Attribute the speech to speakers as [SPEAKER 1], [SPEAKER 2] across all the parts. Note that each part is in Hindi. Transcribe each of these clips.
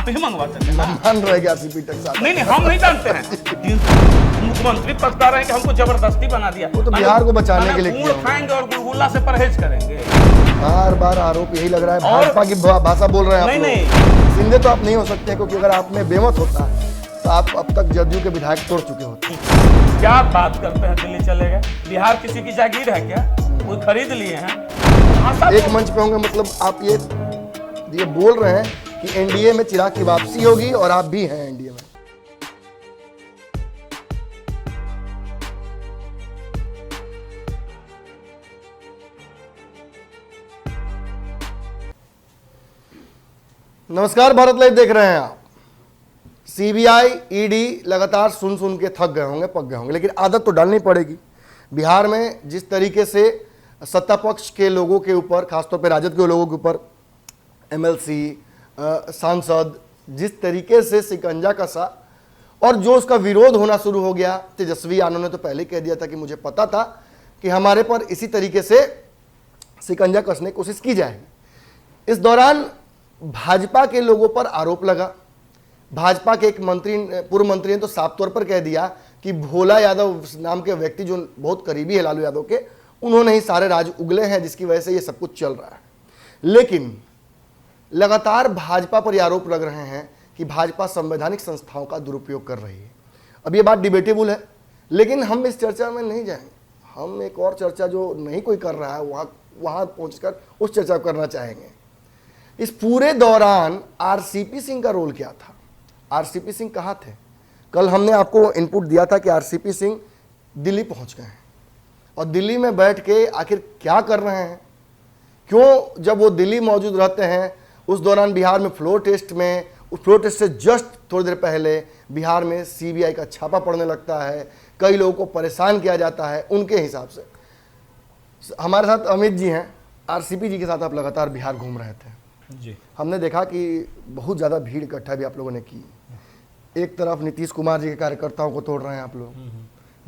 [SPEAKER 1] आप ही मंगवाते थे।
[SPEAKER 2] मान रहे कि आरसीपी टैक्स आता है।
[SPEAKER 1] नहीं, हम नहीं जानते हैं। मुख्यमंत्री पता रहे हैं कि हमको जबरदस्ती बना दिया।
[SPEAKER 2] वो तो बिहार को बचाने के लिए
[SPEAKER 1] गुड़ खाएंगे और गुलगुला से परहेज करेंगे।
[SPEAKER 2] बार बार आरोप यही लग रहा है, भाजपा की भाषा बोल रहे हैं आप लोग। सिंधे तो आप नहीं हो सकते, क्योंकि अगर आप में बेमत होता तो आप अब तक जदयू के विधायक तोड़ चुके होते।
[SPEAKER 1] क्या बात करते हैं, दिल्ली चले गए? बिहार किसी की जागीर है क्या? कोई खरीद लिए हैं?
[SPEAKER 2] एक मंच पे होंगे, मतलब आप ये बोल रहे हैं कि एनडीए में चिराग की वापसी होगी और आप भी हैं एनडीए में। नमस्कार, भारत लाइव देख रहे हैं आप। सीबीआई, ईडी लगातार सुन के थक गए होंगे, पक गए होंगे, लेकिन आदत तो डालनी पड़ेगी। बिहार में जिस तरीके से सत्ता पक्ष के लोगों के ऊपर, खासतौर पे राजद के लोगों के ऊपर एमएलसी, सांसद जिस तरीके से शिकंजा कसा और जो उसका विरोध होना शुरू हो गया। तेजस्वी यादव ने तो पहले कह दिया था कि मुझे पता था कि हमारे पर इसी तरीके से शिकंजा कसने की कोशिश की जाएगी। इस दौरान भाजपा के लोगों पर आरोप लगा। भाजपा के एक मंत्री, पूर्व मंत्री ने तो साफ तौर पर कह दिया कि भोला यादव नाम के व्यक्ति जो बहुत करीबी है लालू यादव के, उन्होंने ही सारे राज उगले हैं जिसकी वजह से ये सब कुछ चल रहा है। लेकिन लगातार भाजपा पर आरोप लग रहे हैं कि भाजपा संवैधानिक संस्थाओं का दुरुपयोग कर रही है। अब ये बात डिबेटेबल है, लेकिन हम इस चर्चा में नहीं जाएंगे। हम एक और चर्चा जो नहीं कोई कर रहा है वहां पहुंचकर उस चर्चा को करना चाहेंगे। इस पूरे दौरान आरसीपी सिंह का रोल क्या था? आरसीपी सिंह कहाँ थे? कल हमने आपको इनपुट दिया था कि आरसीपी सिंह दिल्ली पहुंच गए हैं और दिल्ली में बैठ के आखिर क्या कर रहे हैं, क्यों जब वो दिल्ली मौजूद रहते हैं उस दौरान बिहार में फ्लोर टेस्ट से जस्ट थोड़ी देर पहले बिहार में सीबीआई का छापा पड़ने लगता है, कई लोगों को परेशान किया जाता है। उनके हिसाब से हमारे साथ अमित जी हैं, आरसीपी जी के साथ आप लगातार बिहार घूम रहे थे
[SPEAKER 1] जी।
[SPEAKER 2] हमने देखा कि बहुत ज़्यादा भीड़ इकट्ठा भी आप लोगों ने की। एक तरफ नीतीश कुमार जी के कार्यकर्ताओं को तोड़ रहे हैं आप लोग,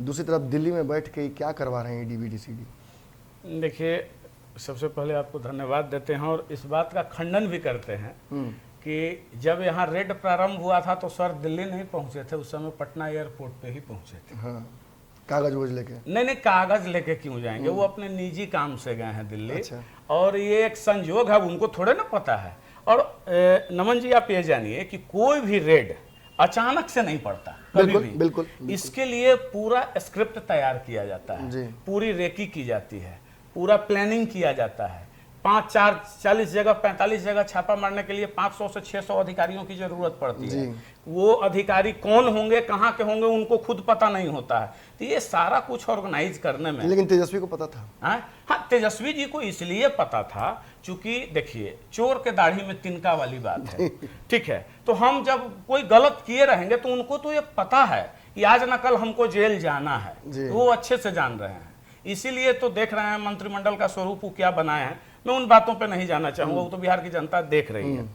[SPEAKER 2] दूसरी तरफ दिल्ली में बैठ के क्या करवा रहे हैं डीवीडी-सीडी।
[SPEAKER 1] देखिए, सबसे पहले आपको धन्यवाद देते हैं और इस बात का खंडन भी करते हैं कि जब यहाँ रेड प्रारंभ हुआ था तो सर दिल्ली नहीं पहुंचे थे, उस समय पटना एयरपोर्ट पे ही पहुंचे थे।
[SPEAKER 2] हाँ, कागज वोज लेके?
[SPEAKER 1] नहीं, कागज लेके क्यों जाएंगे, वो अपने निजी काम से गए हैं दिल्ली।
[SPEAKER 2] अच्छा। और
[SPEAKER 1] ये एक संयोग है, उनको थोड़े ना पता है। और नमन जी, आप ये जानिए कि कोई भी रेड अचानक से नहीं पड़ता,
[SPEAKER 2] बिल्कुल,
[SPEAKER 1] कभी भी।
[SPEAKER 2] बिल्कुल।
[SPEAKER 1] इसके लिए पूरा स्क्रिप्ट तैयार किया जाता है, पूरी रेकी की जाती है, पूरा प्लानिंग किया जाता है। 40 जगह 45 जगह छापा मारने के लिए 500 से 600 अधिकारियों की जरूरत पड़ती है। वो अधिकारी कौन होंगे, कहाँ के होंगे, उनको खुद पता नहीं होता है। तो ये सारा कुछ ऑर्गेनाइज करने में,
[SPEAKER 2] लेकिन तेजस्वी को पता था।
[SPEAKER 1] हाँ, तेजस्वी जी को इसलिए पता था क्योंकि देखिए, चोर के दाढ़ी में तिनका वाली बात है। ठीक है, तो हम जब कोई गलत किए रहेंगे तो उनको तो ये पता है कि आज न कल हमको जेल जाना है, तो वो अच्छे से जान रहे हैं। इसीलिए तो देख रहे हैं मंत्रिमंडल का स्वरूप क्या बनाए हैं। मैं उन बातों पे नहीं जाना चाहूंगा, वो तो बिहार की जनता देख रही है।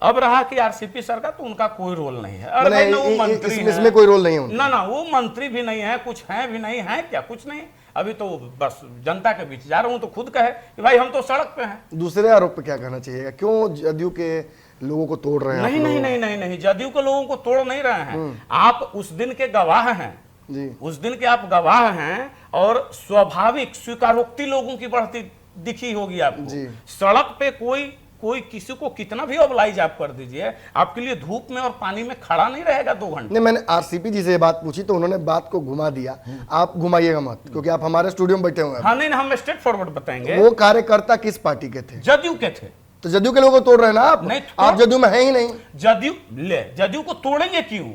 [SPEAKER 1] अब रहा कि आरसीपी सर का, तो उनका कोई रोल नहीं है। अरे भाई, वो मंत्री है,
[SPEAKER 2] इसमें कोई रोल नहीं है
[SPEAKER 1] ना, वो मंत्री भी नहीं है, कुछ है भी नहीं है, क्या कुछ नहीं। अभी तो बस जनता के बीच जा रहा हूं तो खुद कहे कि भाई हम तो सड़क पे हैं।
[SPEAKER 2] दूसरे आरोप पे क्या कहना चाहिए, क्यों जदयू के लोगों को तोड़ रहे हैं?
[SPEAKER 1] नहीं, जदयू के लोगों को तोड़ नहीं रहे हैं। आप उस दिन के गवाह हैं जी। उस दिन के आप गवाह हैं और स्वाभाविक स्वीकारोक्ति लोगों की बढ़ती दिखी होगी आपको। सड़क पे कोई किसी को कितना भी ऑबलाइज आप कर दीजिए, आपके लिए धूप में और पानी में खड़ा नहीं रहेगा 2 घंटे।
[SPEAKER 2] नहीं, मैंने आरसीपी जी से बात पूछी तो उन्होंने बात को घुमा दिया। आप घुमाइएगा मत, क्योंकि आप हमारे स्टूडियो में बैठे हुए हैं।
[SPEAKER 1] हाँ, नहीं, हम स्ट्रेट फॉरवर्ड बताएंगे।
[SPEAKER 2] वो कार्यकर्ता किस पार्टी के थे?
[SPEAKER 1] जदयू के थे।
[SPEAKER 2] तो जदयू के लोगों को तोड़ रहे हैं ना आप?
[SPEAKER 1] नहीं,
[SPEAKER 2] आप जदयू में है ही नहीं।
[SPEAKER 1] जदयू को तोड़ेंगे क्यों?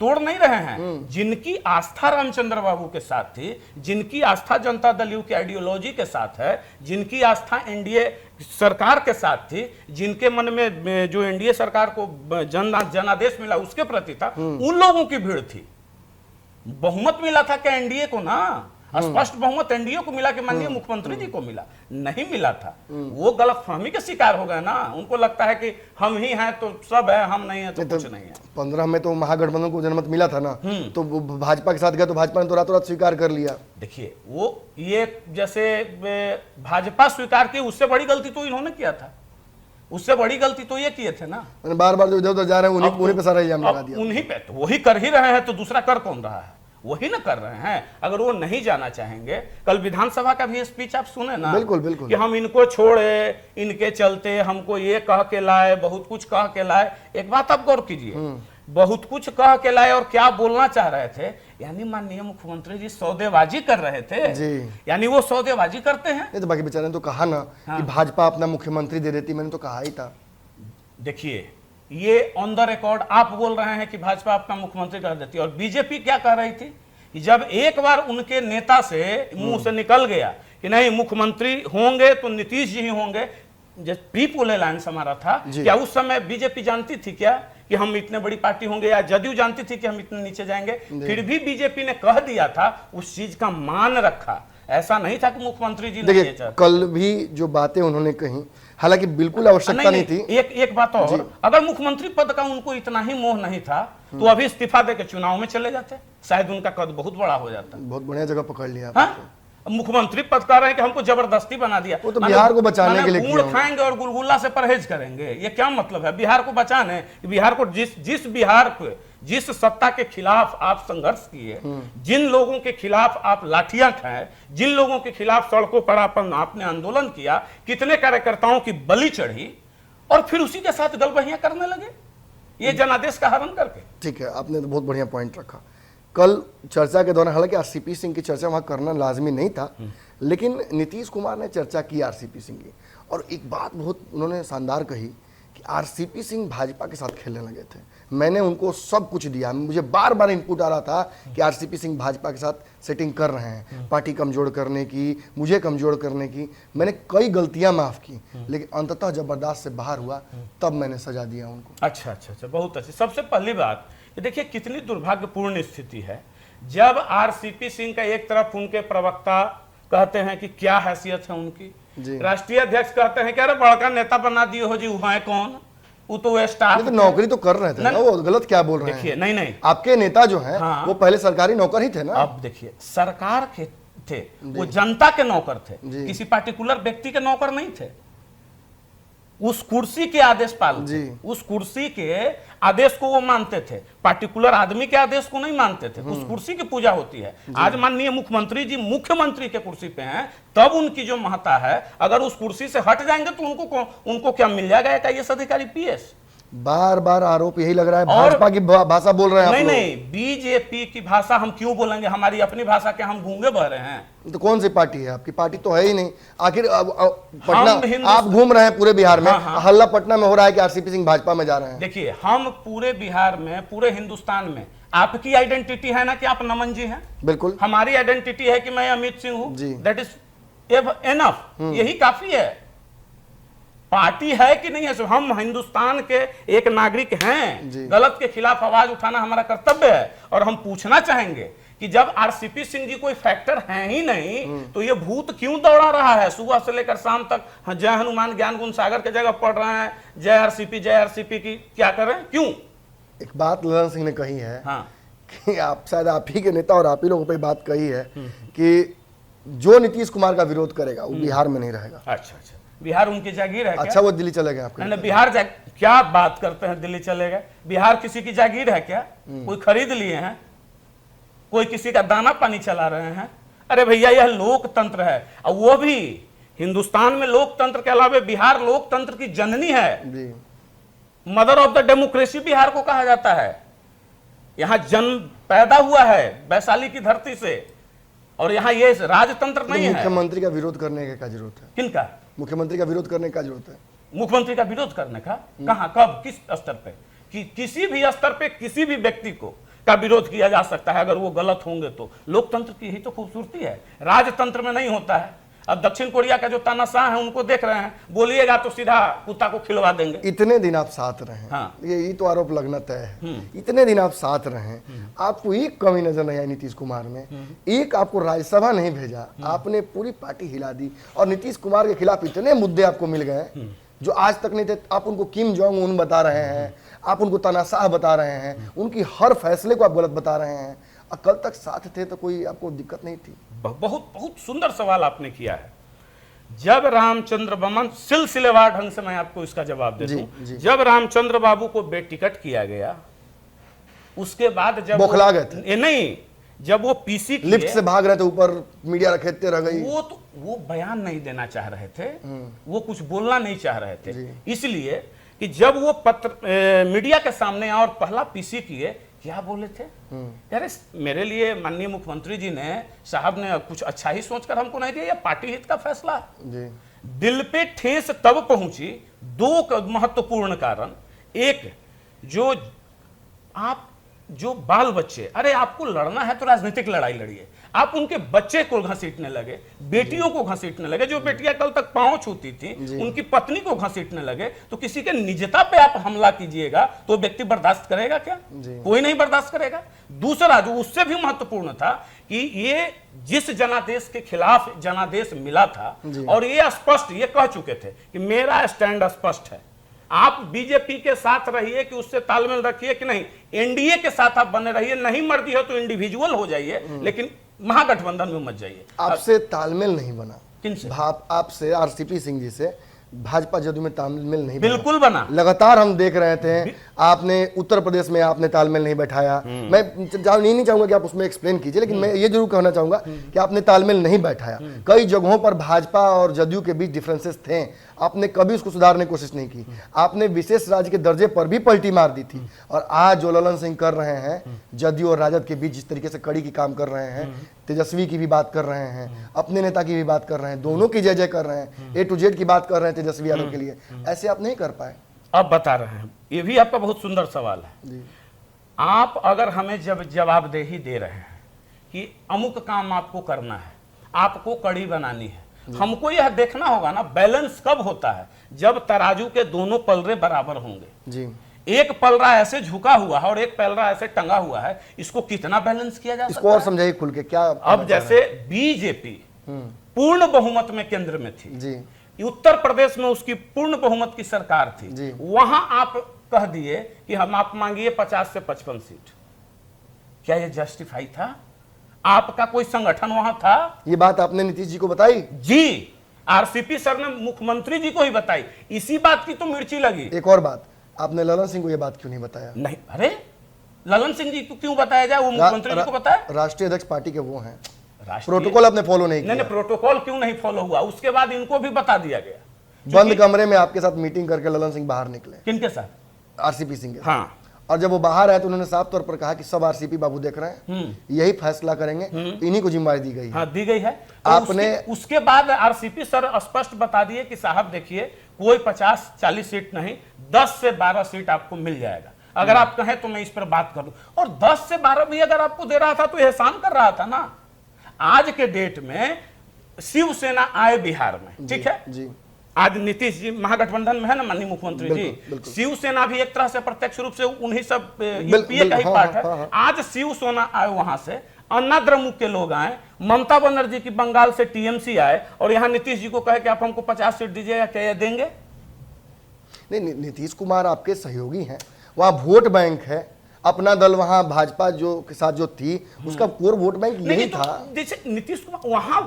[SPEAKER 1] तोड़ नहीं रहे हैं। जिनकी आस्था रामचंद्र बाबू के साथ थी, जिनकी आस्था जनता दल यू की आइडियोलॉजी के साथ है, जिनकी आस्था एनडीए सरकार के साथ थी, जिनके मन में जो एनडीए सरकार को जनादेश मिला उसके प्रति था, उन लोगों की भीड़ थी। बहुमत मिला था क्या एनडीए को? ना, स्पष्ट बहुमत एनडीए को मिला कि माननीय मुख्यमंत्री जी को मिला नहीं मिला था। वो गलतफहमी के शिकार हो गए ना। उनको लगता है कि हम ही हैं तो सब है, हम नहीं है तो कुछ नहीं है।
[SPEAKER 2] 15 में तो महागठबंधन को जनमत मिला था ना, तो भाजपा के साथ गया तो भाजपा ने तो रातों रात स्वीकार कर लिया।
[SPEAKER 1] देखिए, वो ये जैसे भाजपा स्वीकार की, उससे बड़ी गलती तो इन्होंने किया था। उससे बड़ी गलती तो ये किए थे ना।
[SPEAKER 2] मैंने बार बार जो इधर उधर जा रहे हैं उन्हीं पे सारा इल्जाम लगा दिया।
[SPEAKER 1] उन्हीं पे तो वही कर ही रहे हैं, तो दूसरा कर कौन रहा है? वही ना कर रहे हैं। अगर वो नहीं जाना चाहेंगे, कल विधानसभा का भी स्पीच आप सुने ना,
[SPEAKER 2] बिल्कुल बिल्कुल
[SPEAKER 1] कि हम इनको छोड़े, इनके चलते हमको ये कह के लाए, बहुत कुछ कह के लाए। एक बात आप गौर कीजिए, बहुत कुछ कह के लाए और क्या बोलना चाह रहे थे, यानी माननीय मुख्यमंत्री जी सौदेबाजी कर रहे थे
[SPEAKER 2] जी।
[SPEAKER 1] यानी वो सौदेबाजी करते हैं।
[SPEAKER 2] नहीं तो बाकी बेचारे ने तो कहा ना कि भाजपा अपना मुख्यमंत्री दे देती, मैंने तो कहा ही था।
[SPEAKER 1] देखिए, ये ऑन द रिकॉर्ड आप बोल रहे हैं कि भाजपा अपना मुख्यमंत्री कर देती है, और बीजेपी क्या कह रही थी कि जब एक बार उनके नेता से मुंह से निकल गया कि नहीं मुख्यमंत्री होंगे तो नीतीश जी ही होंगे, जब प्री पोल अलायंस हमारा था, क्या उस समय बीजेपी जानती थी क्या कि हम इतने बड़ी पार्टी होंगे, या जदयू जानती थी कि हम इतने नीचे जाएंगे? फिर भी बीजेपी ने कह दिया था, उस चीज का मान रखा। ऐसा नहीं था कि मुख्यमंत्री जी
[SPEAKER 2] देखिए कल भी जो बातें उन्होंने कही, हालांकि बिल्कुल आवश्यकता नहीं थी।
[SPEAKER 1] एक बात और, अगर मुख्यमंत्री पद का उनको इतना ही मोह नहीं था तो अभी इस्तीफा देकर चुनाव में चले जाते, शायद उनका कद बहुत बड़ा हो जाता।
[SPEAKER 2] बहुत बढ़िया जगह पकड़ लिया।
[SPEAKER 1] हाँ? मुख्यमंत्री पद कर रहे हैं कि हमको जबरदस्ती बना दिया।
[SPEAKER 2] वो तो बिहार को बचाने के लिए
[SPEAKER 1] गुड़ खाएंगे और गुलगुला से परहेज करेंगे, ये क्या मतलब है? बिहार को बचाने, बिहार को जिस बिहार को जिस सत्ता के खिलाफ आप संघर्ष किए, जिन लोगों के खिलाफ आप लाठियां खाए, जिन लोगों के खिलाफ सड़कों पर आपने आंदोलन किया, कितने कार्यकर्ताओं की बलि चढ़ी, और फिर उसी के साथ गलबहियां करने लगे ये जनादेश का हरण करके।
[SPEAKER 2] ठीक है, आपने तो बहुत बढ़िया पॉइंट रखा। कल चर्चा के दौरान, हालांकि आरसीपी सिंह की चर्चा वहां करना लाजमी नहीं था, लेकिन नीतीश कुमार ने चर्चा की आरसीपी सिंह की, और एक बात बहुत उन्होंने शानदार कही कि आरसीपी सिंह भाजपा के साथ खेलने लगे थे। मैंने उनको सब कुछ दिया, मुझे बार बार इनपुट आ रहा था कि आरसीपी सिंह भाजपा के साथ सेटिंग कर रहे हैं, पार्टी कमजोर करने की, मुझे कमजोर करने की। मैंने कई गलतियां माफ की, लेकिन अंततः जब बर्दाश्त से बाहर हुआ तब मैंने सजा दिया उनको।
[SPEAKER 1] अच्छा, बहुत अच्छी। सबसे पहली बात देखिए, कितनी दुर्भाग्यपूर्ण स्थिति है जब आरसीपी सिंह का एक तरफ उनके प्रवक्ता कहते हैं कि क्या हैसियत है उनकी, राष्ट्रीय अध्यक्ष कहते हैं कि अरे बड़का नेता बना दिए हो जी, वो है कौन, वो तो स्टाफ,
[SPEAKER 2] तो नौकरी तो कर रहे थे ना, वो गलत क्या बोल रहे हैं?
[SPEAKER 1] देखिए, नहीं
[SPEAKER 2] आपके नेता जो हैं वो पहले सरकारी नौकर ही थे ना।
[SPEAKER 1] अब देखिए, सरकार के थे, वो जनता के नौकर थे, किसी पार्टिकुलर व्यक्ति के नौकर नहीं थे। उस कुर्सी के आदेश पालते, उस कुर्सी के आदेश को वो मानते थे, पार्टिकुलर आदमी के आदेश को नहीं मानते थे। उस कुर्सी की पूजा होती है। आज माननीय मुख्यमंत्री जी मुख्यमंत्री के कुर्सी पे हैं, तब उनकी जो महत्ता है, अगर उस कुर्सी से हट जाएंगे तो उनको क्या मिल जाएगा? एक आईएएस अधिकारी, पीएस।
[SPEAKER 2] बार बार आरोप यही लग रहा है, भाजपा की भाषा बोल रहे हैं।
[SPEAKER 1] नहीं, बीजेपी की भाषा हम क्यों बोलेंगे? हमारी अपनी भाषा के हम गूंगे बह रहे हैं।
[SPEAKER 2] तो कौन सी पार्टी है आपकी? पार्टी तो है ही नहीं। आखिर पटना आप घूम रहे हैं पूरे बिहार में, हल्ला पटना में हो रहा है कि आरसीपी सिंह भाजपा में जा रहे हैं।
[SPEAKER 1] देखिए, हम पूरे बिहार में, पूरे हिंदुस्तान में, आपकी आइडेंटिटी है ना कि आप नमन जी हैं,
[SPEAKER 2] बिल्कुल।
[SPEAKER 1] हमारी आइडेंटिटी है कि मैं अमित सिंह हूं, दैट इज एनफ, यही काफी है। पार्टी है कि नहीं है, हम हिंदुस्तान के एक नागरिक हैं, गलत के खिलाफ आवाज उठाना हमारा कर्तव्य है। और हम पूछना चाहेंगे कि जब आरसीपी सिंह जी कोई फैक्टर है ही नहीं, तो ये भूत क्यों दौड़ा रहा है सुबह से लेकर शाम तक? जय हनुमान ज्ञान गुण सागर के जगह पढ़ रहे हैं, जय आरसीपी की क्या कर रहे हैं, क्यों?
[SPEAKER 2] एक बात ललन सिंह ने कही है कि आप शायद आप ही के नेता और आप ही लोगों पे बात कही है कि जो नीतीश कुमार का विरोध करेगा वो बिहार में नहीं रहेगा।
[SPEAKER 1] अच्छा, बिहार उनकी जागीर है क्या?
[SPEAKER 2] अच्छा, वो दिल्ली चले गए आपके?
[SPEAKER 1] नहीं, बिहार क्या बात करते हैं, दिल्ली चले गए? बिहार किसी की जागीर है क्या? कोई खरीद लिए हैं? कोई किसी का दाना पानी चला रहे हैं? अरे भैया, यह लोकतंत्र है, और वो भी हिंदुस्तान में लोकतंत्र के अलावा बिहार लोकतंत्र की जननी है। Mother of the democracy Bihar को कहा जाता है। यहां जन्म पैदा हुआ है वैशाली की धरती से, और यहां ये राजतंत्र नहीं है।
[SPEAKER 2] मुख्यमंत्री का विरोध करने की क्या जरूरत है?
[SPEAKER 1] किनका?
[SPEAKER 2] मुख्यमंत्री का विरोध करने का जरूरत है?
[SPEAKER 1] मुख्यमंत्री का विरोध करने का कहां, कब, किस स्तर पे? किसी भी स्तर पे किसी भी व्यक्ति को का विरोध किया जा सकता है अगर वो गलत होंगे तो। लोकतंत्र की ही तो खूबसूरती है, राजतंत्र में नहीं होता है। अब दक्षिण कोरिया का जो तानाशाह है उनको देख रहे हैं, बोलिएगा तो सीधा कुत्ता को खिलवा देंगे।
[SPEAKER 2] इतने दिन आप साथ रहे, ये तो आरोप लगना तय है। इतने दिन आप साथ रहे, आपको एक कमी नजर नहीं आई नीतीश कुमार में, एक आपको राज्यसभा नहीं भेजा, आपने पूरी पार्टी हिला दी, और नीतीश कुमार के खिलाफ इतने मुद्दे आपको मिल गए जो आज तक नहीं थे। आप उनको किम जोंग उन बता रहे हैं, आप उनको तानाशाह बता रहे हैं, उनकी हर फैसले को आप गलत बता रहे हैं, और कल तक साथ थे तो कोई आपको दिक्कत नहीं थी।
[SPEAKER 1] बहुत बहुत सुंदर सवाल आपने किया है। जब रामचंद्र बमन सिलसिलेवार ढंग से मैं आपको इसका जवाब देता हूं, जब रामचंद्र बाबू को बेटिकट किया गया, उसके बाद जब
[SPEAKER 2] बौखला गए थे।
[SPEAKER 1] नहीं, जब वो पीसी
[SPEAKER 2] लिफ्ट से भाग रहे थे ऊपर, मीडिया रखेते रह गई।
[SPEAKER 1] वो बयान नहीं देना चाह रहे थे, वो कुछ बोलना नहीं चाह रहे थे, इसलिए कि जब वो मीडिया के सामने और पहला पीसी किए, क्या बोले थे, यार मेरे लिए माननीय मुख्यमंत्री जी ने साहब ने कुछ अच्छा ही सोचकर हमको नहीं दिया, ये पार्टी हित का फैसला है। दिल पे ठेस तब पहुंची, दो महत्वपूर्ण कारण। एक, जो बाल बच्चे, अरे आपको लड़ना है तो राजनीतिक लड़ाई लड़िए, आप उनके बच्चे को घसीटने लगे, बेटियों को घसीटने लगे, जो बेटियां कल तक पांव छूती थी उनकी पत्नी को घसीटने लगे, तो किसी के निजता पे आप हमला कीजिएगा तो व्यक्ति बर्दाश्त करेगा क्या? कोई नहीं बर्दाश्त करेगा। दूसरा जो उससे भी महत्वपूर्ण था कि ये जिस जनादेश के खिलाफ जनादेश मिला था, और ये स्पष्ट ये कह चुके थे कि मेरा स्टैंड स्पष्ट है, आप बीजेपी के साथ रहिए कि उससे तालमेल रखिए कि नहीं, एनडीए के साथ आप बने रहिए, नहीं मर्जी हो तो इंडिविजुअल हो जाइए, लेकिन महागठबंधन में मत जाइए।
[SPEAKER 2] आपसे तालमेल नहीं बना?
[SPEAKER 1] किनसे?
[SPEAKER 2] आपसे, आरसीपी सिंह जी से भाजपा जदयू में तालमेल नहीं
[SPEAKER 1] बिल्कुल बना।
[SPEAKER 2] लगातार हम देख रहे थे, आपने उत्तर प्रदेश में आपने तालमेल नहीं बैठाया। मैं नहीं चाहूंगा कि आप उसमें एक्सप्लेन कीजिए, लेकिन मैं ये जरूर कहना चाहूंगा कि आपने तालमेल नहीं बैठाया। कई जगहों पर भाजपा और जदयू के बीच डिफरेंसेस थे, आपने कभी उसको सुधारने की कोशिश नहीं की। आपने विशेष राज्य के दर्जे पर भी पलटी मार दी थी। और आज जो ललन सिंह कर रहे हैं, जदयू और राजद के बीच जिस तरीके से कड़ी की काम कर रहे हैं, तेजस्वी की भी बात कर रहे हैं, अपने नेता की भी बात कर रहे हैं, दोनों की जय जय कर रहे हैं, A to Z की बात कर रहे हैं तेजस्वी यादव के लिए, ऐसे आप नहीं कर पाए।
[SPEAKER 1] अब बता रहे हैं, ये भी आपका बहुत सुंदर सवाल है। आप अगर हमें जब जवाबदेही दे रहे हैं कि अमुक काम आपको करना है, आपको कड़ी बनानी है, हमको यह देखना होगा ना बैलेंस कब होता है, जब तराजू के दोनों पलरे बराबर होंगे जी। एक पलरा ऐसे झुका हुआ है और एक पलरा ऐसे टंगा हुआ है, इसको कितना बैलेंस किया जा सकता है?
[SPEAKER 2] इसको और समझाइए खुल के। क्या
[SPEAKER 1] अब जैसे बीजेपी पूर्ण बहुमत में केंद्र में थी
[SPEAKER 2] जी,
[SPEAKER 1] उत्तर प्रदेश में उसकी पूर्ण बहुमत की सरकार थी, वहां आप कह दिए कि हम आप मांगिए 50 से 55 सीट, क्या यह जस्टिफाई था? आपका कोई संगठन वहां था?
[SPEAKER 2] ये बात आपने नीतीश जी को बताई?
[SPEAKER 1] जी, आरसीपी सर ने मुख्यमंत्री जी को ही बताई। इसी बात की तो मिर्ची लगी।
[SPEAKER 2] एक और बात, आपने ललन सिंह को ये बात क्यों नहीं बताया?
[SPEAKER 1] नहीं, अरे ललन सिंह जी को क्यों बताया जाए, वो मुख्यमंत्री जी को बताया।
[SPEAKER 2] राष्ट्रीय अध्यक्ष पार्टी के वो हैं, प्रोटोकॉल आपने फॉलो नहीं किया।
[SPEAKER 1] नहीं, प्रोटोकॉल क्यों नहीं फॉलो हुआ? उसके बाद इनको भी बता दिया गया।
[SPEAKER 2] बंद कमरे में आपके साथ मीटिंग करके ललन सिंह बाहर निकले।
[SPEAKER 1] किनके साथ?
[SPEAKER 2] आरसीपी सिंह के।
[SPEAKER 1] हाँ,
[SPEAKER 2] और जब वो बाहर आए तो उन्होंने साफ तौर पर कहा कि सब आरसीपी बाबू देख रहे हैं, यही फैसला करेंगे, इन्हीं को जिम्मेदारी दी गई है।
[SPEAKER 1] हाँ, दी गई है।
[SPEAKER 2] आपने
[SPEAKER 1] उसके बाद आरसीपी सर स्पष्ट बता दिए कि साहब देखिए, कोई 50-40 सीट नहीं, 10 से 12 सीट आपको मिल जाएगा, अगर आप कहें तो मैं इस पर बात करूं। और 10 से 12 भी अगर आपको दे रहा था तो एहसान कर रहा था ना। आज के डेट में शिवसेना आए बिहार में, ठीक है जी, आज नीतीश जी महागठबंधन में है ना, माननीय मुख्यमंत्री जी, शिवसेना भी एक तरह से प्रत्यक्ष रूप से उन्हीं सब यूपीए का ही पार्ट है। आज शिवसेना आए, वहां से अन्ना द्रमुक के लोग आए, ममता बनर्जी की बंगाल से टीएमसी आए, और यहाँ नीतीश जी को कहे कि आप हमको 50 सीट दीजिएगा, क्या ये देंगे?
[SPEAKER 2] नहीं, नीतीश कुमार आपके सहयोगी हैं, वहां वोट बैंक है, अपना दल वहां भाजपा जो के साथ जो थी उसका कोर वोट बैंक यही था।
[SPEAKER 1] जैसे नीतीश कुमार वहां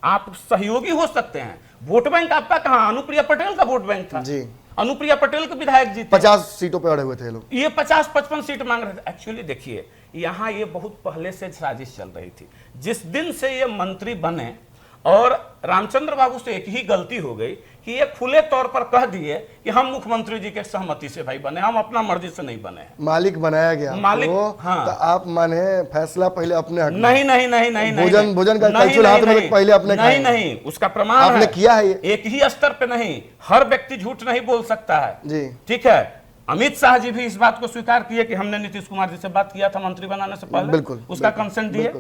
[SPEAKER 1] आप सहयोगी हो सकते हैं, वोट बैंक आपका कहां? अनुप्रिया पटेल का वोट बैंक था जी, अनुप्रिया पटेल के विधायक जी
[SPEAKER 2] 50 सीटों पे अड़े हुए थे लोग,
[SPEAKER 1] ये 50-55 सीट मांग रहे थे। एक्चुअली देखिए, यहाँ ये बहुत पहले से साजिश चल रही थी। जिस दिन से ये मंत्री बने, और रामचंद्र बाबू से एक ही गलती हो गई कि ये खुले तौर पर कह दिए कि हम मुख्यमंत्री जी के सहमति से भाई बने, हम अपना मर्जी से नहीं बने।
[SPEAKER 2] मालिक बनाया गया मालिक, हाँ। तो आप माने फैसला पहले अपने हक
[SPEAKER 1] नहीं नहीं नहीं नहीं
[SPEAKER 2] भोजन का कैलकुल हाथ में पहले अपने
[SPEAKER 1] नहीं नहीं, उसका प्रमाण
[SPEAKER 2] आपने किया है।
[SPEAKER 1] एक ही स्तर पे नहीं, हर व्यक्ति झूठ नहीं बोल सकता है जी, ठीक है। अमित शाह जी भी इस बात को स्वीकार किए कि हमने नीतीश कुमार जी से बात किया था मंत्री बनाने से पहले,
[SPEAKER 2] बिल्कुल
[SPEAKER 1] उसका कंसेंट दिए।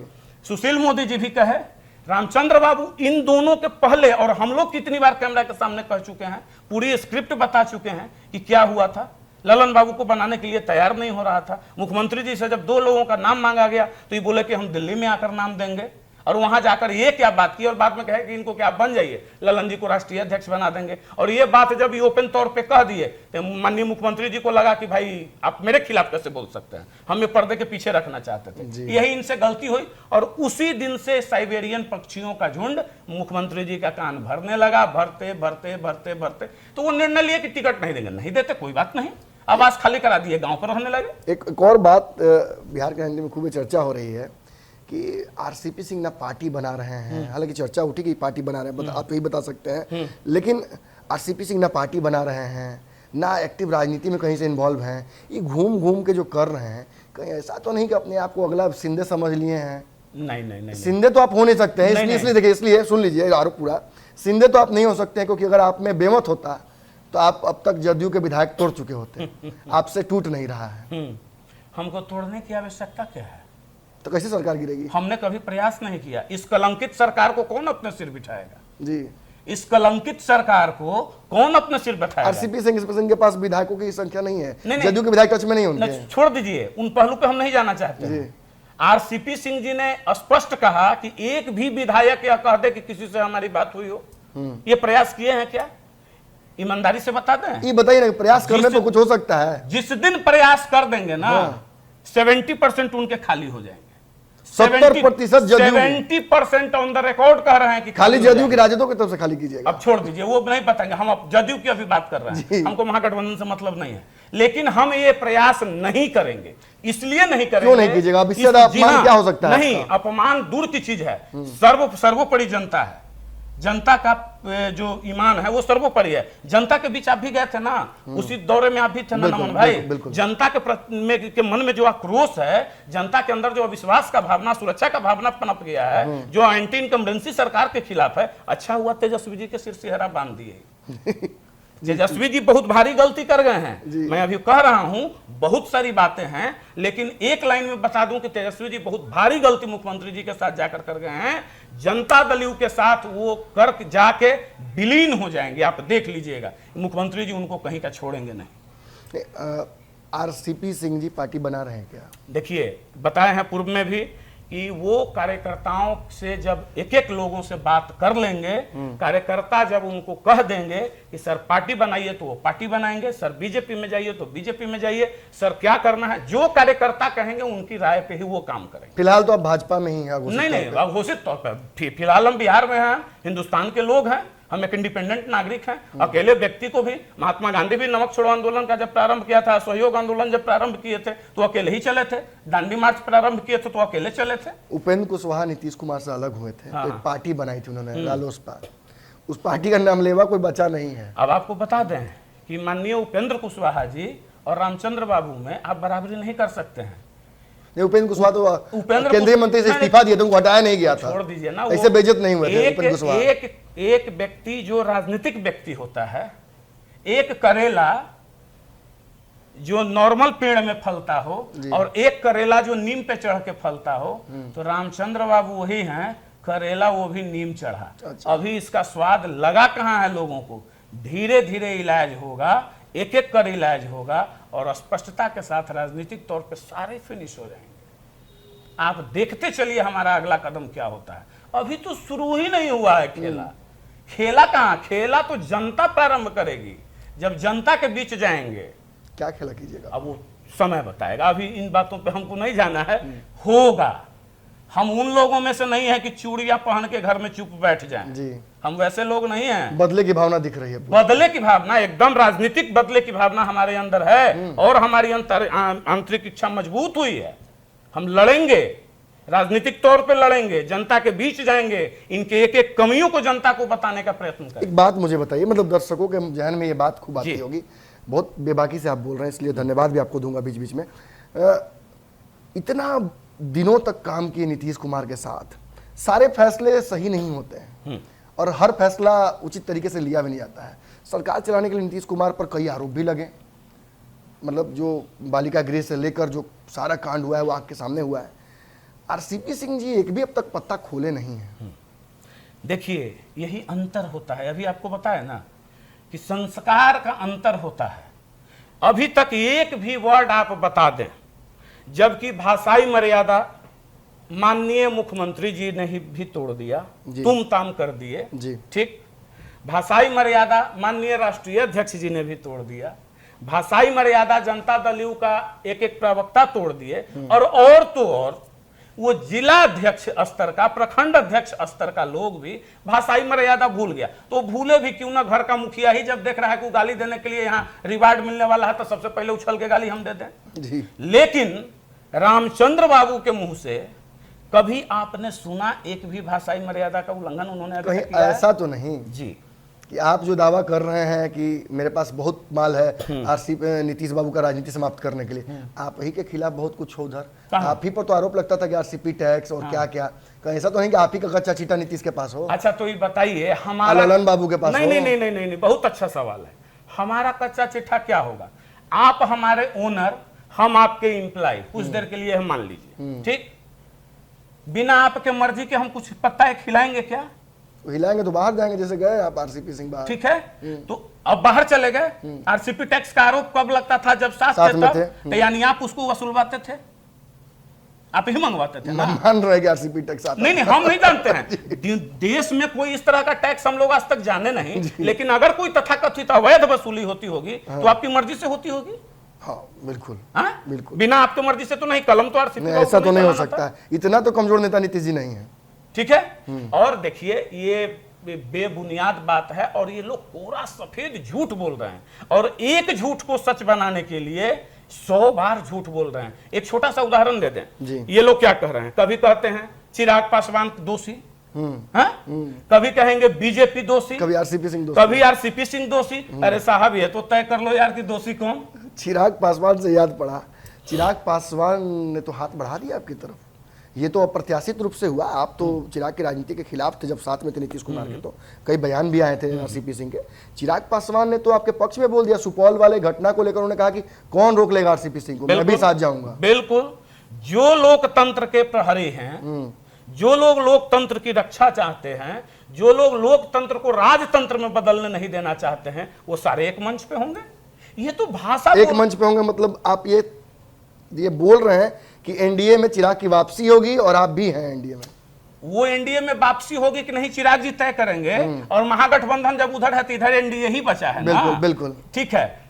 [SPEAKER 1] सुशील मोदी जी भी कहे, रामचंद्र बाबू इन दोनों के पहले, और हम लोग कितनी बार कैमरा के सामने कह चुके हैं, पूरी स्क्रिप्ट बता चुके हैं कि क्या हुआ था। ललन बाबू को बनाने के लिए तैयार नहीं हो रहा था। मुख्यमंत्री जी से जब 2 लोगों का नाम मांगा गया तो ये बोले कि हम दिल्ली में आकर नाम देंगे। और वहां जाकर ये क्या बात की और बाद में कहे कि इनको क्या बन जाइए, ललन जी को राष्ट्रीय अध्यक्ष बना देंगे। और ये बात जब ये ओपन तौर पे कह दिए तो माननीय मुख्यमंत्री जी को लगा कि भाई आप मेरे खिलाफ कैसे बोल सकते हैं, हम ये पर्दे के पीछे रखना चाहते थे। यही इनसे गलती हुई और उसी दिन से साइबेरियन पक्षियों का झुंड मुख्यमंत्री जी का कान भरने लगा, भरते भरते भरते भरते तो वो निर्णय लिए कि टिकट नहीं देंगे, नहीं देते कोई बात नहीं, आवाज खाली करा दिए, गांव पर रहने लगे।
[SPEAKER 2] एक और बात बिहार के राजनीति में खूब चर्चा हो रही है कि आरसीपी सिंह ना पार्टी बना रहे हैं, हालांकि चर्चा उठी कि पार्टी बना रहे हैं, आप यही बता सकते हैं, लेकिन आरसीपी सिंह ना पार्टी बना रहे हैं ना एक्टिव राजनीति में कहीं से इन्वॉल्व हैं, ये घूम घूम के जो कर रहे हैं, कहीं ऐसा तो नहीं कि अपने आप को अगला सिंधे समझ लिए हैं?
[SPEAKER 1] नहीं नहीं नहीं,
[SPEAKER 2] सिंधे तो आप हो नहीं सकते हैं, इसलिए देखिए, इसलिए सुन लीजिए आरोप पूरा, सिंधे तो आप नहीं हो सकते हैं क्योंकि अगर आप में बेमत होता तो आप अब तक जदयू के विधायक तोड़ चुके होते, आपसे टूट नहीं रहा है।
[SPEAKER 1] हमको तोड़ने की आवश्यकता क्या है?
[SPEAKER 2] तो कैसे सरकार गिरेगी?
[SPEAKER 1] हमने कभी प्रयास नहीं किया। इस कलंकित सरकार को कौन अपने सिर बिठाएगा
[SPEAKER 2] जी,
[SPEAKER 1] इस कलंकित सरकार को कौन अपने सिर बिठाएगा?
[SPEAKER 2] आरसीपी सिंह के पास विधायकों की संख्या नहीं है,
[SPEAKER 1] नहीं,
[SPEAKER 2] जदयू के विधायक टच में नहीं होंगे।
[SPEAKER 1] छोड़ दीजिए, उन पहलू पे हम नहीं जाना चाहते हैं। आरसीपी सिंह जी ने स्पष्ट कहा कि एक भी विधायक यह कह दे कि किसी से हमारी बात हुई हो, ये प्रयास किए हैं क्या? ईमानदारी से बता दें,
[SPEAKER 2] ये बताइए ना, प्रयास करने पे कुछ हो सकता है?
[SPEAKER 1] जिस दिन प्रयास कर देंगे ना 70% उनके खाली हो जाएंगे।
[SPEAKER 2] 70% जदयू,
[SPEAKER 1] 70% ऑन द रिकॉर्ड कह रहे हैं कि
[SPEAKER 2] खाली जदयू की राजदों की तरफ से खाली कीजिएगा।
[SPEAKER 1] अब छोड़ दीजिए, वो नहीं बताएंगे, हम अब जदयू की अभी बात कर रहे हैं, हमको महागठबंधन से मतलब नहीं है, लेकिन हम ये प्रयास नहीं करेंगे। इसलिए नहीं करेंगे,
[SPEAKER 2] क्यों नहीं कीजिएगा? अब इससे ज्यादा अपमान क्या हो सकता है?
[SPEAKER 1] नहीं, अपमान दूर की चीज है, सर्वोपरि जनता है, जनता का जो ईमान है वो सर्वोपरि है। जनता के बीच आप भी गए थे ना, उसी दौरे में आप भी थे ना नमन भाई। जनता के मन में जो आक्रोश है, जनता के अंदर जो अविश्वास का भावना, सुरक्षा का भावना पनप गया है, जो एंटी इनकम्बेंसी सरकार के खिलाफ है, अच्छा हुआ तेजस्वी जी के सिर सेहरा बांध दिए। तेजस्वी जी बहुत भारी गलती कर गए हैं, मैं अभी कह रहा हूं बहुत सारी बातें हैं, लेकिन एक लाइन में बता दूं कि तेजस्वी जी बहुत भारी गलती मुख्यमंत्री जी के साथ जाकर कर गए हैं। जनता दल के साथ वो कर जाके विलीन हो जाएंगे, आप देख लीजिएगा, मुख्यमंत्री जी उनको कहीं का छोड़ेंगे नहीं।
[SPEAKER 2] आरसीपी सिंह जी पार्टी बना रहे हैं क्या?
[SPEAKER 1] देखिए, बताए हैं पूर्व में भी कि वो कार्यकर्ताओं से जब एक एक लोगों से बात कर लेंगे, कार्यकर्ता जब उनको कह देंगे कि सर पार्टी बनाइए तो वो पार्टी बनाएंगे, सर बीजेपी में जाइए तो बीजेपी में जाइए, सर क्या करना है, जो कार्यकर्ता कहेंगे उनकी राय पे ही वो काम करेंगे।
[SPEAKER 2] फिलहाल तो आप भाजपा में ही हैं?
[SPEAKER 1] नहीं, घोषित तौर पर फिलहाल हम बिहार में हैं, हिंदुस्तान के लोग हैं, हम एक इंडिपेंडेंट नागरिक हैं। अकेले व्यक्ति को भी, महात्मा गांधी भी नमक छोड़ो आंदोलन का जब प्रारंभ किया था, असहयोग आंदोलन जब प्रारंभ किए थे तो अकेले ही चले थे, दांडी मार्च प्रारंभ किए थे तो अकेले चले थे।
[SPEAKER 2] उपेंद्र कुशवाहा नीतीश कुमार से अलग हुए थे, तो एक पार्टी बनाई थी उन्होंने, रालोसपा, उस पार्टी का नाम लेवा कोई बचा नहीं है।
[SPEAKER 1] अब आपको बता दें कि माननीय उपेंद्र कुशवाहा जी और रामचंद्र बाबू में आप बराबरी नहीं कर सकते हैं।
[SPEAKER 2] उपेंद्र कुशवाहा तो केंद्रीय मंत्री से इस्तीफा दिए थे, उनको हटाया नहीं गया था।
[SPEAKER 1] छोड़ दीजिए ना,
[SPEAKER 2] ऐसे बेइज्जत नहीं हुए थे उपेंद्र कुशवाहा।
[SPEAKER 1] एक व्यक्ति जो राजनीतिक व्यक्ति होता है, एक करेला जो नॉर्मल पेड़ में फलता हो और एक करेला जो नीम पे चढ़ के फलता हो, तो रामचंद्र बाबू वही हैं, करेला वो भी नीम चढ़ा। अभी इसका स्वाद लगा कहाँ है लोगों को, धीरे धीरे इलाज होगा, एक एक कर इलाज होगा और स्पष्टता के साथ राजनीतिक तौर पे सारे फिनिश हो जाएंगे। आप देखते चलिए हमारा अगला कदम क्या होता है। अभी तो शुरू ही नहीं हुआ है खेला। खेला कहाँ, खेला तो जनता प्रारंभ करेगी जब जनता के बीच जाएंगे।
[SPEAKER 2] क्या खेला कीजिएगा
[SPEAKER 1] अब वो समय बताएगा, अभी इन बातों पे हमको नहीं जाना है। होगा, हम उन लोगों में से नहीं है कि चूड़ियां पहन के घर में चुप बैठ जाएं जी, हम वैसे लोग नहीं हैं।
[SPEAKER 2] बदले की भावना दिख रही है,
[SPEAKER 1] बदले की भावना, एकदम राजनीतिक बदले की भावना हमारे अंदर है और हमारी आंतरिक इच्छा मजबूत हुई है। हम लड़ेंगे, राजनीतिक तौर पे लड़ेंगे, जनता के बीच जाएंगे, इनके एक एक कमियों को जनता को बताने का प्रयत्न करेंगे।
[SPEAKER 2] एक बात मुझे बताइए, मतलब दर्शकों के जहन में ये बात खूब आती होगी, बहुत बेबाकी से आप बोल रहे हैं, इसलिए धन्यवाद भी आपको दूंगा बीच बीच में। इतना दिनों तक काम किए नीतीश कुमार के साथ, सारे फैसले सही नहीं होते हैं और हर फैसला उचित तरीके से लिया भी नहीं जाता है। सरकार चलाने के लिए नीतीश कुमार पर कई आरोप भी लगे, मतलब जो बालिका गृह से लेकर जो सारा कांड हुआ है वो आग के सामने हुआ है। आरसीपी सिंह जी एक भी अब तक पत्ता खोले नहीं है।
[SPEAKER 1] देखिए, यही अंतर होता है, अभी आपको बताया ना कि संस्कार का अंतर होता है। अभी तक एक भी वर्ड आप बता दें, जबकि भाषाई मर्यादा माननीय मुख्यमंत्री जी ने ही भी तोड़ दिया,
[SPEAKER 2] जी।
[SPEAKER 1] तुम ताम कर दिए,
[SPEAKER 2] जी।
[SPEAKER 1] ठीक। भाषाई मर्यादा माननीय राष्ट्रीय अध्यक्ष जी ने भी तोड़ दिया, भाषाई मर्यादा जनता दल यू का एक एक प्रवक्ता तोड़ दिए, और तो और वो जिला अध्यक्ष स्तर का, प्रखंड अध्यक्ष स्तर का लोग भी भाषाई मर्यादा भूल गया। तो भूले भी क्यों ना, घर का मुखिया ही जब देख रहा है कि गाली देने के लिए यहाँ रिवार्ड मिलने वाला है तो सबसे पहले उछल के गाली हम दे दें।
[SPEAKER 2] जी।
[SPEAKER 1] लेकिन रामचंद्र बाबू के मुंह से कभी आपने सुना एक भी भाषाई मर्यादा का उल्लंघन उन्होंने अभी
[SPEAKER 2] कहीं
[SPEAKER 1] तक किया है?
[SPEAKER 2] ऐसा तो नहीं
[SPEAKER 1] जी,
[SPEAKER 2] कि आप जो दावा कर रहे हैं कि मेरे पास बहुत माल है आरसीपी नीतीश बाबू का राजनीति समाप्त करने के लिए, आप ही के खिलाफ बहुत कुछ हो उधर।
[SPEAKER 1] कहाँ?
[SPEAKER 2] आप ही पर तो आरोप लगता था कि आरसीपी टैक्स और क्या क्या, कहीं ऐसा तो नहीं कि आप ही का कच्चा चीटा नीतीश के पास हो,
[SPEAKER 1] अच्छा तो ये बताइए हमारा
[SPEAKER 2] ललन बाबू के पास
[SPEAKER 1] नहीं
[SPEAKER 2] हो।
[SPEAKER 1] नहीं नहीं नहीं नहीं नहीं, बहुत अच्छा सवाल है। हमारा कच्चा चिट्ठा क्या होगा? आप हमारे ओनर, हम आपके एम्प्लॉय, कुछ देर के लिए हम मान लीजिए, ठीक, बिना आपके मर्जी के हम कुछ पत्ता खिलाएंगे क्या?
[SPEAKER 2] तो हिलाएंगे तो बाहर जाएंगे, जैसे गए आप आरसीपी सिंह बाहर।
[SPEAKER 1] ठीक है, तो अब बाहर चले गए। आरसीपी टैक्स का आरोप कब लगता था? जब साथ थे
[SPEAKER 2] में
[SPEAKER 1] तब।
[SPEAKER 2] थे।
[SPEAKER 1] तो यानी आप उसको वसूलवाते थे, आप ही मंगवाते थे ना?
[SPEAKER 2] मान रहे कि आरसीपी टैक्स आता
[SPEAKER 1] नहीं नहीं, हम नहीं जानते हैं देश में कोई इस तरह का टैक्स हम लोग आज तक जाने नहीं, लेकिन अगर कोई तथाकथित अवैध वसूली होती होगी तो आपकी मर्जी से होती होगी।
[SPEAKER 2] हाँ बिल्कुल,
[SPEAKER 1] हाँ?
[SPEAKER 2] बिल्कुल।
[SPEAKER 1] बिना आपके मर्जी से तो नहीं, कलम तो आरसीपी
[SPEAKER 2] नहीं, ऐसा तो नहीं हो सकता है, इतना तो कमजोर नेता नीतीश जी नहीं है।
[SPEAKER 1] ठीक है। और देखिए ये बेबुनियाद बात है, और ये लोग कोरा सफेद झूठ बोल रहे हैं, और एक झूठ को सच बनाने के लिए 100 बार झूठ बोल रहे हैं। एक छोटा सा उदाहरण दे
[SPEAKER 2] जी।
[SPEAKER 1] दें, ये लोग क्या कह रहे हैं? कभी कहते हैं चिराग पासवान दोषी, हाँ? कभी कहेंगे बीजेपी दोषी,
[SPEAKER 2] कभी आरसीपी सिंह दोषी,
[SPEAKER 1] कभी आरसीपी सिंह दोषी। अरे साहब ये तो तय कर लो यार कि दोषी कौन।
[SPEAKER 2] चिराग पासवान से याद पड़ा, चिराग पासवान ने तो हाथ बढ़ा दिया आपकी तरफ, ये तो अप्रत्याशित रूप से हुआ। आप तो चिराग की राजनीति के खिलाफ थे जब साथ में थे नीतीश कुमार के, तो कई बयान भी आए थे आरसीपी सिंह के। चिराग पासवान ने तो आपके पक्ष में बोल दिया, सुपौल वाले घटना को लेकर उन्होंने कहा कि कौन रोक लेगा आरसीपी सिंह को, मैं भी साथ जाऊंगा।
[SPEAKER 1] बिल्कुल, जो लोकतंत्र के प्रहरी हैं, जो लोग लोकतंत्र की रक्षा चाहते हैं, जो लोग लोकतंत्र को राजतंत्र में बदलने नहीं देना चाहते हैं, वो सारे एक मंच पे होंगे। ये तो भाषा
[SPEAKER 2] एक मंच पे होंगे मतलब आप ये बोल रहे हैं कि एनडीए में चिराग की वापसी होगी और आप भी हैं एनडीए में।
[SPEAKER 1] वो एनडीए में वापसी होगी कि नहीं चिराग जी तय करेंगे, और महागठबंधन जब उधर है तो इधर एनडीए ही बचा है ना।
[SPEAKER 2] बिल्कुल बिल्कुल,
[SPEAKER 1] ठीक है।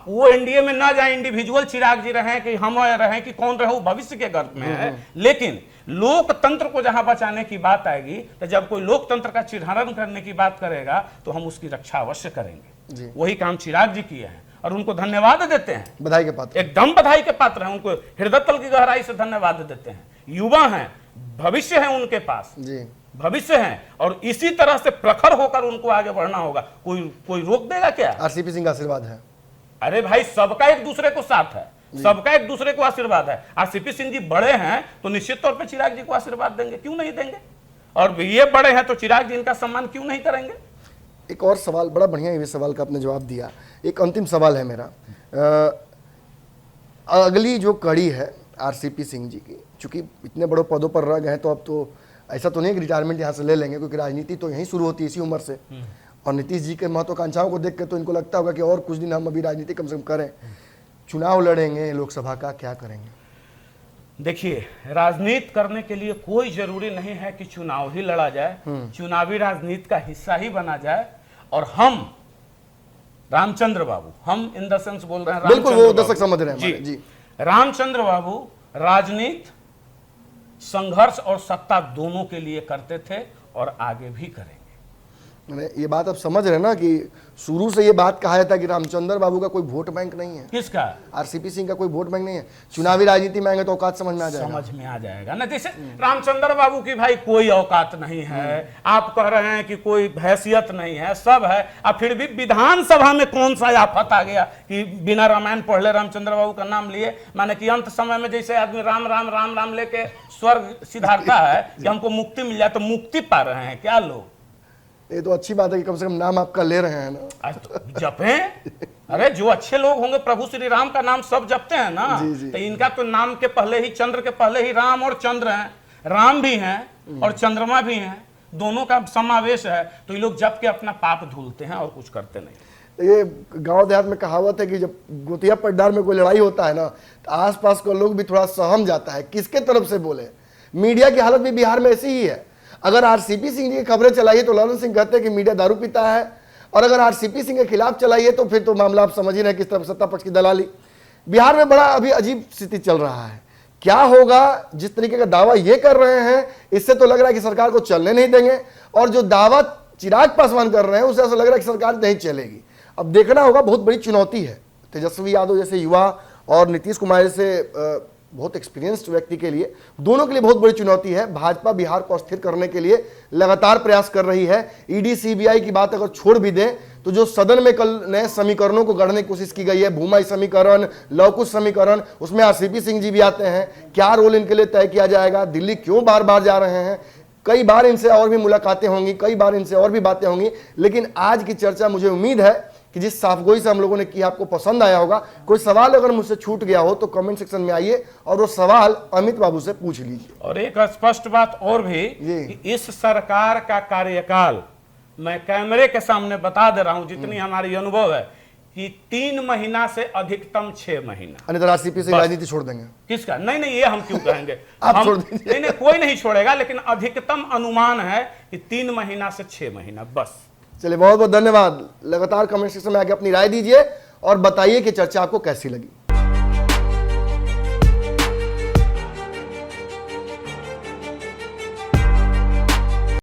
[SPEAKER 1] वो एनडीए में ना जाए, इंडिविजुअल चिराग जी रहे कि हम रहे कि कौन रहे, वो भविष्य के गर्भ में है। लेकिन लोकतंत्र को जहां बचाने की बात आएगी, तो जब कोई लोकतंत्र का चिरहरण करने की बात करेगा तो हम उसकी रक्षा अवश्य करेंगे। वही काम चिराग जी किए हैं और उनको धन्यवाद देते हैं,
[SPEAKER 2] बधाई के पात्र,
[SPEAKER 1] एकदम बधाई के पात्र हैं। उनको हृदय तल की गहराई से धन्यवाद देते हैं। युवा हैं, भविष्य है उनके पास
[SPEAKER 2] जी
[SPEAKER 1] भविष्य है, और इसी तरह से प्रखर होकर उनको आगे बढ़ना होगा। कोई रोक देगा क्या?
[SPEAKER 2] आरसीपी सिंह का आशीर्वाद है।
[SPEAKER 1] अरे भाई सबका एक दूसरे को साथ है, सबका एक दूसरे को आशीर्वाद है। आरसीपी सिंह जी बड़े हैं तो निश्चित तौर पे चिराग जी को आशीर्वाद देंगे, क्यों नहीं देंगे? और ये बड़े हैं तो चिराग जी इनका सम्मान क्यों नहीं करेंगे?
[SPEAKER 2] एक और सवाल, बड़ा बढ़िया ये सवाल का आपने जवाब दिया। एक अंतिम सवाल है मेरा, अगली जो कड़ी है आरसीपी सिंह जी की, चूंकि इतने बड़े पदों पर रह गए हैं तो अब तो ऐसा तो नहीं कि रिटायरमेंट यहाँ से ले लेंगे, क्योंकि राजनीति तो यहीं शुरू होती है इसी उम्र से। और नीतीश जी के महत्वाकांक्षाओं को देख के तो इनको लगता होगा कि और कुछ दिन हम अभी राजनीति कम से कम करें, चुनाव लड़ेंगे लोकसभा का, क्या करेंगे?
[SPEAKER 1] देखिए, राजनीति करने के लिए कोई जरूरी नहीं है कि चुनाव ही लड़ा जाए, चुनावी राजनीति का हिस्सा ही बना जाए। और हम रामचंद्र बाबू, हम इन द सेंस बोल रहे हैं,
[SPEAKER 2] बिल्कुल वो
[SPEAKER 1] रामचंद्र
[SPEAKER 2] दर्शक समझ रहे हैं
[SPEAKER 1] जी,
[SPEAKER 2] हमारे, जी।
[SPEAKER 1] रामचंद्र बाबू राजनीति, संघर्ष और सत्ता दोनों के लिए करते थे और आगे भी करेंगे।
[SPEAKER 2] मैंने ये बात आप समझ रहे हैं ना कि शुरू से ये बात कहा जाता है कि रामचंद्र बाबू का कोई वोट बैंक नहीं है।
[SPEAKER 1] किसका?
[SPEAKER 2] आरसीपी सिंह का कोई वोट बैंक नहीं है। चुनावी राजनीति में आएंगे तो औकात समझ में आ जाएगा,
[SPEAKER 1] समझ में आ जाएगा ना। जैसे रामचंद्र बाबू की भाई कोई औकात नहीं है, आप कह रहे हैं कि कोई हैसियत नहीं है, सब है। अब फिर भी विधानसभा में कौन सा आफत आ गया कि बिना रामायण पढ़ ले रामचंद्र बाबू का नाम लिए, माने कि अंत समय में जैसे आदमी राम राम राम राम लेके स्वर्ग सिधारता है कि हमको मुक्ति मिल जाए, तो मुक्ति पा रहे हैं क्या लोग?
[SPEAKER 2] ये तो अच्छी बात है कि कम से कम नाम आपका ले रहे हैं ना।
[SPEAKER 1] जपें, अरे जो अच्छे लोग होंगे प्रभु श्री राम का नाम सब जपते हैं ना।
[SPEAKER 2] जी, जी।
[SPEAKER 1] तो इनका तो नाम के पहले ही, चंद्र के पहले ही राम और चंद्र हैं, राम भी हैं और चंद्रमा भी हैं, दोनों का समावेश है। तो ये लोग जप के अपना पाप धुलते हैं और कुछ करते नहीं।
[SPEAKER 2] ये गांव देहात में कहावत है कि जब गोतिया पट्टार में कोई लड़ाई होता है ना, तो आसपास के लोग भी थोड़ा सहम जाता है, किसके तरफ से बोले। मीडिया की हालत भी बिहार में ऐसी ही है। अगर आरसीपी सिंह जी की खबरें चलाइए तो ललन सिंह कहते हैं कि मीडिया दारू पीता है, और अगर आरसीपी सिंह के खिलाफ चलाइए तो फिर तो मामला आप समझ ही रहे किस तरह सत्ता पक्ष की दलाली। बिहार में बड़ा अभी अजीब स्थिति चल रहा है। क्या होगा, जिस तरीके का दावा ये कर रहे हैं इससे तो लग रहा है कि सरकार को चलने नहीं देंगे, और जो दावा चिराग पासवान कर रहे हैं उससे ऐसा लग रहा है कि सरकार नहीं चलेगी। अब देखना होगा, बहुत बड़ी चुनौती है तेजस्वी यादव जैसे युवा और नीतीश कुमार जैसे बहुत एक्सपीरियंस्ड व्यक्ति के लिए, दोनों के लिए बहुत बड़ी चुनौती है। भाजपा बिहार को अस्थिर करने के लिए लगातार प्रयास कर रही है। ईडी सीबीआई की बात अगर छोड़ भी दें तो जो सदन में कल नए समीकरणों को गढ़ने की कोशिश की गई है, भूमि समीकरण, लवकुश समीकरण, उसमें आरसीपी सिंह जी भी आते हैं। क्या रोल इनके लिए तय किया जाएगा, दिल्ली क्यों बार बार जा रहे हैं, कई बार इनसे और भी मुलाकातें होंगी, कई बार इनसे और भी बातें होंगी। लेकिन आज की चर्चा मुझे उम्मीद है कि जिस साफगोई से हम लोगों ने किया आपको पसंद आया होगा। कोई सवाल अगर मुझसे छूट गया हो तो कमेंट सेक्शन में आइए और वो सवाल अमित बाबू से पूछ लीजिए।
[SPEAKER 1] और एक स्पष्ट बात और भी कि इस सरकार का कार्यकाल मैं कैमरे के सामने बता दे रहा हूं, जितनी हमारी अनुभव है कि 3 महीना से अधिकतम 6 महीना।
[SPEAKER 2] अन्यथा आरसीपी से राजनीति छोड़ देंगे।
[SPEAKER 1] किसका? नहीं नहीं, ये हम क्यों कहेंगे
[SPEAKER 2] आप
[SPEAKER 1] हम
[SPEAKER 2] छोड़ दीजिए।
[SPEAKER 1] नहीं नहीं, कोई नहीं छोड़ेगा, लेकिन अधिकतम अनुमान है कि 3 महीना से 6 महीना बस।
[SPEAKER 2] चलिए, बहुत बहुत धन्यवाद। लगातार कमेंट सेक्शन में आके अपनी राय दीजिए और बताइए कि चर्चा आपको कैसी लगी।